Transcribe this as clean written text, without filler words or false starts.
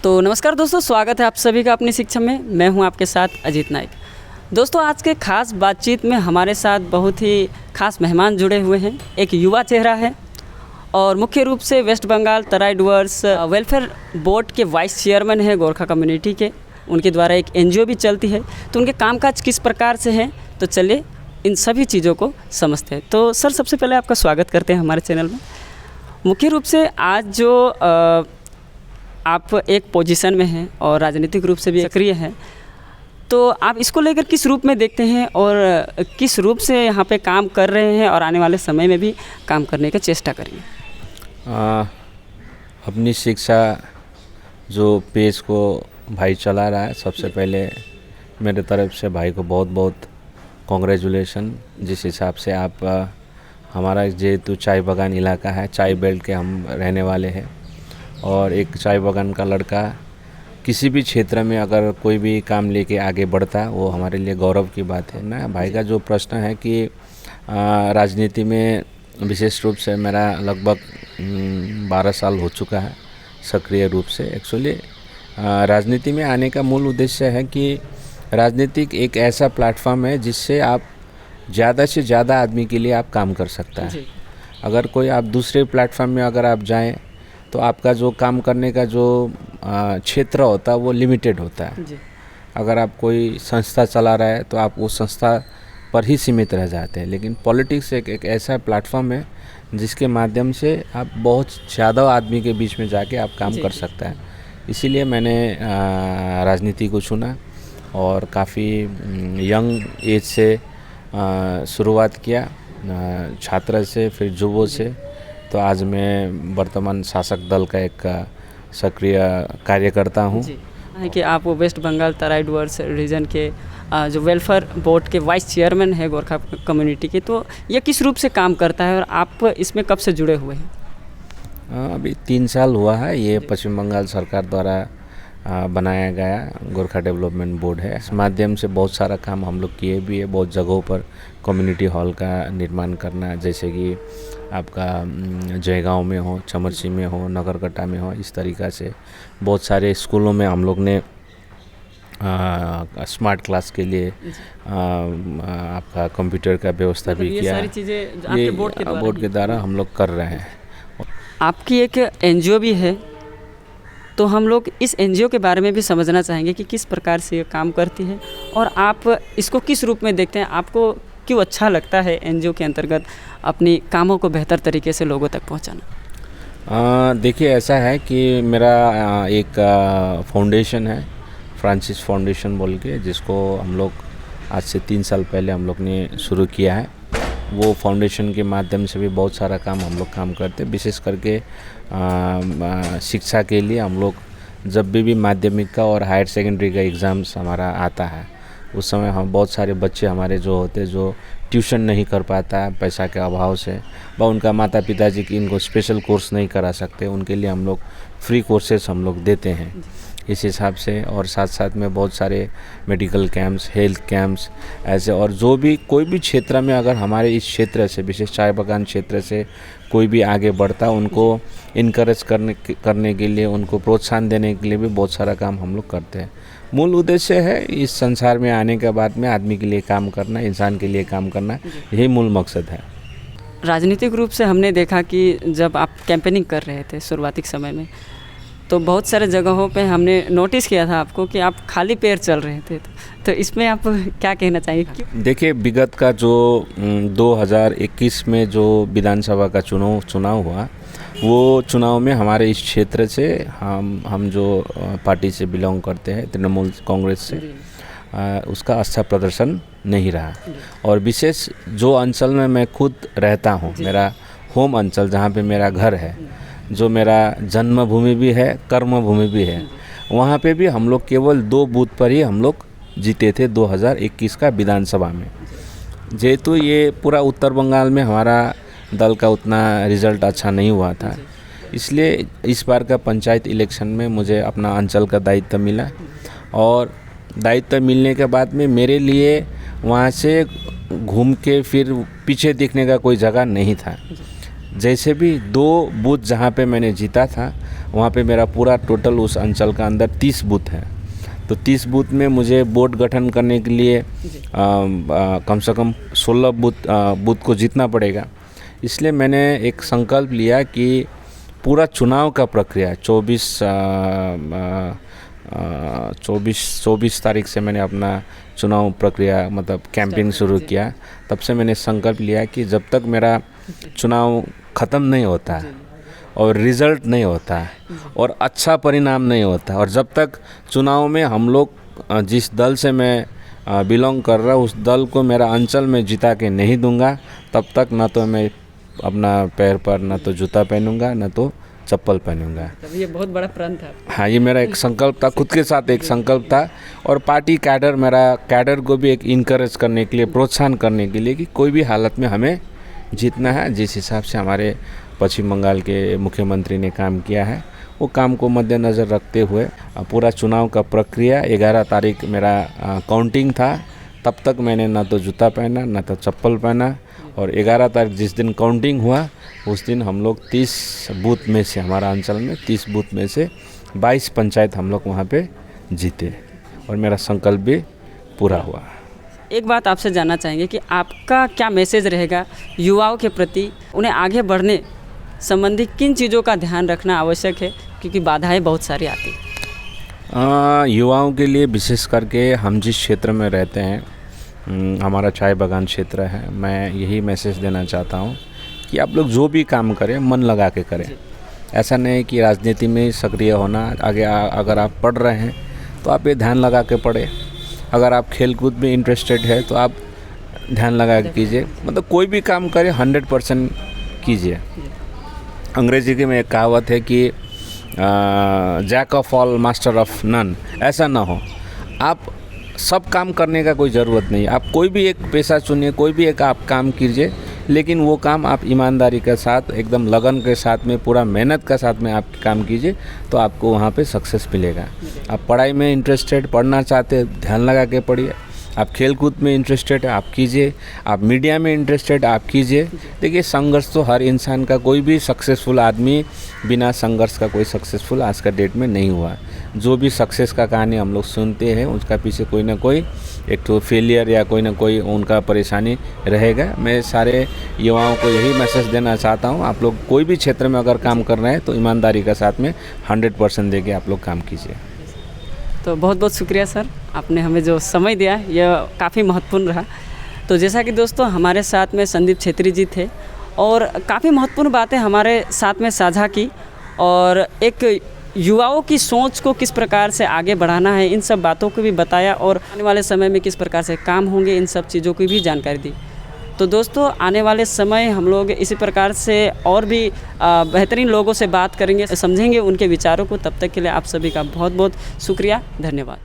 तो नमस्कार दोस्तों, स्वागत है आप सभी का अपनी शिक्षा में। मैं हूं आपके साथ अजीत नाइक। दोस्तों, आज के खास बातचीत में हमारे साथ बहुत ही खास मेहमान जुड़े हुए हैं। एक युवा चेहरा है और मुख्य रूप से वेस्ट बंगाल तराई डुवर्स वेलफेयर बोर्ड के वाइस चेयरमैन हैं गोरखा कम्युनिटी के। उनके द्वारा एक एनजीओ भी चलती है, तो उनके कामकाज किस प्रकार से हैं, तो चलिए इन सभी चीज़ों को समझते हैं। तो सर, सबसे पहले आपका स्वागत करते हैं हमारे चैनल में। मुख्य रूप से आज जो आप एक पोजीशन में हैं और राजनीतिक रूप से भी सक्रिय हैं, तो आप इसको लेकर किस रूप में देखते हैं और किस रूप से यहाँ पे काम कर रहे हैं और आने वाले समय में भी काम करने का चेष्टा करेंगे? अपनी शिक्षा जो पेज को भाई चला रहा है, सबसे पहले मेरे तरफ से भाई को बहुत बहुत कॉन्ग्रेचुलेशन। जिस हिसाब से आप हमारा जेहेतु चाय बागान इलाका है, चाय बेल्ट के हम रहने वाले हैं और एक चाय बागान का लड़का किसी भी क्षेत्र में अगर कोई भी काम लेके आगे बढ़ता, वो हमारे लिए गौरव की बात है ना। भाई का जो प्रश्न है कि राजनीति में विशेष रूप से मेरा लगभग 12 साल हो चुका है सक्रिय रूप से। एक्चुअली राजनीति में आने का मूल उद्देश्य है कि राजनीतिक एक ऐसा प्लेटफॉर्म है जिससे आप ज़्यादा से ज़्यादा आदमी के लिए आप काम कर सकता है। अगर कोई आप दूसरे प्लेटफॉर्म में अगर आप जाएं तो आपका जो काम करने का जो क्षेत्र होता है वो लिमिटेड होता है। अगर आप कोई संस्था चला रहा है तो आप उस संस्था पर ही सीमित रह जाते हैं। लेकिन पॉलिटिक्स एक ऐसा प्लेटफॉर्म है जिसके माध्यम से आप बहुत ज़्यादा आदमी के बीच में जाके आप काम कर सकता है। इसीलिए मैंने राजनीति को चुना और काफ़ी यंग एज से शुरुआत किया, छात्र से, फिर युवों से। तो आज मैं वर्तमान शासक दल का एक सक्रिय कार्यकर्ता हूँ। है कि आप वो वेस्ट बंगाल तराई डुवर्स रीजन के जो वेलफेयर बोर्ड के वाइस चेयरमैन है गोरखा कम्युनिटी के, तो ये किस रूप से काम करता है और आप इसमें कब से जुड़े हुए हैं? अभी 3 साल हुआ है। ये पश्चिम बंगाल सरकार द्वारा बनाया गया गोरखा डेवलपमेंट बोर्ड है। इस माध्यम से बहुत सारा काम हम लोग किए भी है। बहुत जगहों पर कम्युनिटी हॉल का निर्माण करना, जैसे कि आपका जयगांव में हो, चमरसी में हो, नगरकट्टा में हो, इस तरीक़ा से बहुत सारे स्कूलों में हम लोग ने स्मार्ट क्लास के लिए आपका कंप्यूटर का व्यवस्था भी किया। सारी चीज़ें आपके बोर्ड के द्वारा हम लोग कर रहे हैं। आपकी एक एनजीओ भी है, तो हम लोग इस एनजीओ के बारे में भी समझना चाहेंगे कि किस प्रकार से ये काम करती है और आप इसको किस रूप में देखते हैं। आपको क्यों अच्छा लगता है एनजीओ के अंतर्गत अपनी कामों को बेहतर तरीके से लोगों तक पहुंचाना? देखिए, ऐसा है कि मेरा एक फाउंडेशन है, फ्रांसिस फाउंडेशन बोल के, जिसको हम लोग आज से 3 साल पहले हम लोग ने शुरू किया है। वो फाउंडेशन के माध्यम से भी बहुत सारा काम हम लोग काम करते हैं। विशेष करके शिक्षा के लिए हम लोग जब भी माध्यमिक का और हायर सेकेंडरी का एग्ज़ाम्स हमारा आता है, उस समय हम बहुत सारे बच्चे हमारे जो होते हैं जो ट्यूशन नहीं कर पाता पैसा के अभाव से, व उनका माता पिताजी की इनको स्पेशल कोर्स नहीं करा सकते, उनके लिए हम लोग फ्री कोर्सेज हम लोग देते हैं इस हिसाब से। और साथ साथ में बहुत सारे मेडिकल कैंप्स, हेल्थ कैंप्स ऐसे, और जो भी कोई भी क्षेत्र में अगर हमारे इस क्षेत्र से, विशेष चाय बागान क्षेत्र से कोई भी आगे बढ़ता, उनको इनकरेज करने के लिए, उनको प्रोत्साहन देने के लिए भी बहुत सारा काम हम लोग करते हैं। मूल उद्देश्य है इस संसार में आने के बाद में आदमी के लिए काम करना, इंसान के लिए काम करना, यही मूल मकसद है। राजनीतिक रूप से हमने देखा कि जब आप कैंपेनिंग कर रहे थे शुरुआती समय में, तो बहुत सारे जगहों पे हमने नोटिस किया था आपको कि आप खाली पैर चल रहे थे। तो इसमें आप क्या कहना चाहिए? देखिए, विगत का जो 2021 में जो विधानसभा का चुनाव हुआ, वो चुनाव में हमारे इस क्षेत्र से हम जो पार्टी से बिलोंग करते हैं, तृणमूल कांग्रेस से, उसका अच्छा प्रदर्शन नहीं रहा। और विशेष जो अंचल में मैं खुद रहता हूँ, मेरा होम अंचल, जहाँ पे मेरा घर है, जो मेरा जन्मभूमि भी है, कर्मभूमि भी है, वहाँ पे भी हम लोग केवल 2 बूथ पर ही हम लोग जीते थे 2021 का विधानसभा में। जेहेतु ये पूरा उत्तर बंगाल में हमारा दल का उतना रिज़ल्ट अच्छा नहीं हुआ था, इसलिए इस बार का पंचायत इलेक्शन में मुझे अपना अंचल का दायित्व मिला। और दायित्व मिलने के बाद में मेरे लिए वहाँ से घूम के फिर पीछे देखने का कोई जगह नहीं था। जैसे भी 2 बूथ जहाँ पे मैंने जीता था, वहाँ पे मेरा पूरा टोटल उस अंचल का अंदर 30 बूथ है। तो 30 बूथ में मुझे बोर्ड गठन करने के लिए कम से कम 16 बूथ को जीतना पड़ेगा। इसलिए मैंने एक संकल्प लिया कि पूरा चुनाव का प्रक्रिया 24 तारीख से मैंने अपना चुनाव प्रक्रिया मतलब कैंपेन शुरू किया। तब से मैंने संकल्प लिया कि जब तक मेरा चुनाव ख़त्म नहीं होता है और रिज़ल्ट नहीं होता है और अच्छा परिणाम नहीं होता और जब तक चुनाव में हम लोग जिस दल से मैं बिलोंग कर रहा हूँ उस दल को मेरा अंचल में जिता के नहीं दूंगा, तब तक ना तो मैं अपना पैर पर ना तो जूता पहनूंगा ना तो चप्पल पहनूंगा। तब ये बहुत बड़ा प्रण था। हाँ, ये मेरा एक संकल्प था, खुद के साथ एक संकल्प था। और पार्टी कैडर को भी एक इनकरेज करने के लिए, प्रोत्साहन करने के लिए कि कोई भी हालत में हमें जीतना है। जिस हिसाब से हमारे पश्चिम बंगाल के मुख्यमंत्री ने काम किया है, वो काम को मद्देनज़र रखते हुए पूरा चुनाव का प्रक्रिया 11 तारीख मेरा काउंटिंग था। तब तक मैंने ना तो जूता पहना ना तो चप्पल पहना। और 11 तारीख जिस दिन काउंटिंग हुआ उस दिन हम लोग 30 बूथ में से, हमारा अंचल में 30 बूथ में से 22 पंचायत हम लोग वहाँ पे जीते और मेरा संकल्प भी पूरा हुआ। एक बात आपसे जानना चाहेंगे कि आपका क्या मैसेज रहेगा युवाओं के प्रति, उन्हें आगे बढ़ने संबंधी किन चीज़ों का ध्यान रखना आवश्यक है, क्योंकि बाधाएं बहुत सारी आती हैं। युवाओं के लिए विशेष करके हम जिस क्षेत्र में रहते हैं, हमारा चाय बागान क्षेत्र है, मैं यही मैसेज देना चाहता हूँ कि आप लोग जो भी काम करें मन लगा के करें। ऐसा नहीं कि राजनीति में सक्रिय होना, अगर आप पढ़ रहे हैं तो आप ये ध्यान लगा के पढ़ें। अगर आप खेलकूद में इंटरेस्टेड है तो आप ध्यान लगा के कीजिए। मतलब कोई भी काम करें 100% कीजिए। अंग्रेजी की में एक कहावत है कि jack of all master of none. ऐसा ना हो, आप सब काम करने का कोई ज़रूरत नहीं। आप कोई भी एक पेशा चुनिए, कोई भी एक आप काम कीजिए, लेकिन वो काम आप ईमानदारी के साथ, एकदम लगन के साथ में, पूरा मेहनत के साथ में आप काम कीजिए तो आपको वहाँ पे सक्सेस मिलेगा। आप पढ़ाई में इंटरेस्टेड, पढ़ना चाहते, ध्यान लगा के पढ़िए। आप खेलकूद में इंटरेस्टेड आप कीजिए। आप मीडिया में इंटरेस्टेड आप कीजिए। देखिए, संघर्ष तो हर इंसान का, कोई भी सक्सेसफुल आदमी बिना संघर्ष का कोई सक्सेसफुल आज का डेट में नहीं हुआ। जो भी सक्सेस का कहानी हम लोग सुनते हैं उसका पीछे कोई ना कोई एक तो फेलियर या कोई ना कोई उनका परेशानी रहेगा। मैं सारे युवाओं को यही मैसेज देना चाहता हूँ, आप लोग कोई भी क्षेत्र में अगर काम कर रहे हैं तो ईमानदारी के साथ में 100% दे के आप लोग काम कीजिए। तो बहुत बहुत शुक्रिया सर, आपने हमें जो समय दिया यह काफ़ी महत्वपूर्ण रहा। तो जैसा कि दोस्तों हमारे साथ में संदीप छेत्री जी थे और काफ़ी महत्वपूर्ण बातें हमारे साथ में साझा की और एक युवाओं की सोच को किस प्रकार से आगे बढ़ाना है, इन सब बातों को भी बताया और आने वाले समय में किस प्रकार से काम होंगे, इन सब चीज़ों की भी जानकारी दी। तो दोस्तों आने वाले समय हम लोग इसी प्रकार से और भी बेहतरीन लोगों से बात करेंगे, समझेंगे उनके विचारों को। तब तक के लिए आप सभी का बहुत बहुत शुक्रिया, धन्यवाद।